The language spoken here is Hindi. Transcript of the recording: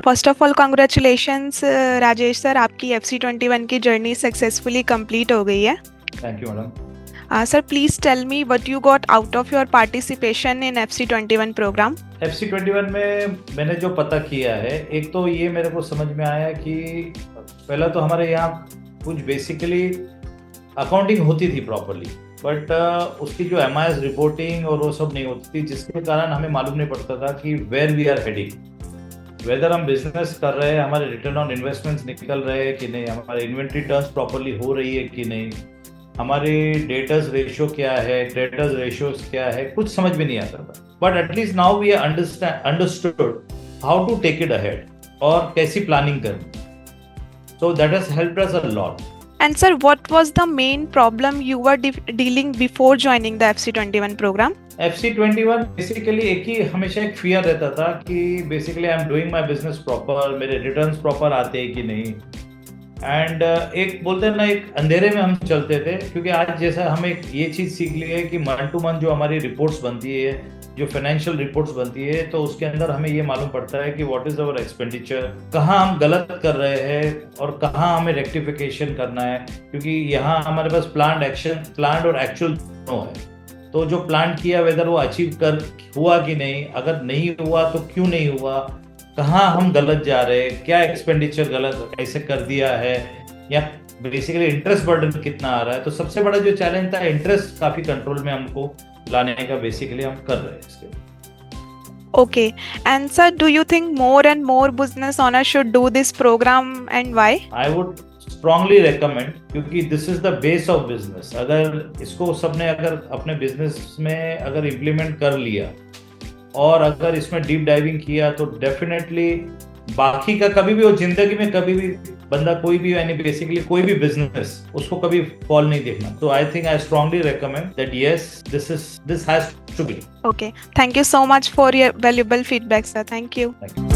First of all congratulations Rajesh sir, आपकी FC21 की जर्नी सक्सेसफुली कंप्लीट हो गई है। Thank you madam. Sir please tell me what you got out of your participation in FC21 programme. FC21 में मैंने जो पता किया है, एक तो ये मेरे को समझ में आया कि पहला तो हमारे यहाँ कुछ बेसिकली अकाउंटिंग होती थी प्रॉपरली, बट उसकी जो MIS रिपोर्टिंग और वो सब नहीं होती थी, जिसके कारण हमें मालूम नहीं पड़ता था कि where we are heading, whether हम बिजनेस कर रहे हैं, हमारे रिटर्न ऑन इन्वेस्टमेंट्स निकल रहे हैं कि नहीं, हमारे इन्वेंट्री टर्न्स प्रॉपरली हो रही है कि नहीं, हमारी डेटर्स रेशियो क्या है, क्रेडिटर्स रेशियोज क्या है, कुछ समझ में नहीं आता था। But at least now we understood how to take it ahead और कैसी प्लानिंग करनी। So that has helped us a lot. And sir, what was the main problem you were dealing before joining the FC21 program? FC21 basically एक ही हमेशा एक फियर रहता था कि basically I am doing my business proper, मेरे रिटर्न्स प्रॉपर आते हैं कि नहीं, एंड एक बोलते हैं ना, एक अंधेरे में हम चलते थे। क्योंकि आज जैसा हमें ये चीज़ सीख ली है कि मंथ टू मंथ जो हमारी रिपोर्ट्स बनती है, जो फाइनेंशियल रिपोर्ट्स बनती है, तो उसके अंदर हमें ये मालूम पड़ता है कि व्हाट इज अवर एक्सपेंडिचर, कहाँ हम गलत कर रहे हैं और कहाँ हमें रेक्टिफिकेशन करना है। क्योंकि यहाँ हमारे पास प्लान्ड और एक्चुअल दोनों है। तो जो प्लान किया वेदर वो अचीव कर हुआ कि नहीं, अगर नहीं हुआ तो क्यों नहीं हुआ, कहाँ हम गलत जा रहे हैं, क्या एक्सपेंडिचर गलत कैसे कर दिया है, या बेसिकली इंटरेस्ट बर्डन कितना आ रहा है। तो सबसे बड़ा जो चैलेंज था, इंटरेस्ट काफी कंट्रोल में हमको लाने का बेसिकली हम कर रहे हैं इसके। Okay, and sir, do you think more and more business owners should do this program and why? I would strongly recommend, क्योंकि this is the base of business। अगर इसको सबने अगर अपने बिजनेस में अगर इम्प्लीमेंट कर लिया और अगर इसमें डीप डाइविंग किया, तो डेफिनेटली बाकी का कभी भी वो जिंदगी में कभी भी बंदा कोई भी यानी बेसिकली कोई भी बिजनेस उसको कभी फॉल नहीं देखना। तो I think I strongly recommend that yes, this has to be. Okay, thank you so much for your valuable feedback, sir. Thank you. Thank you।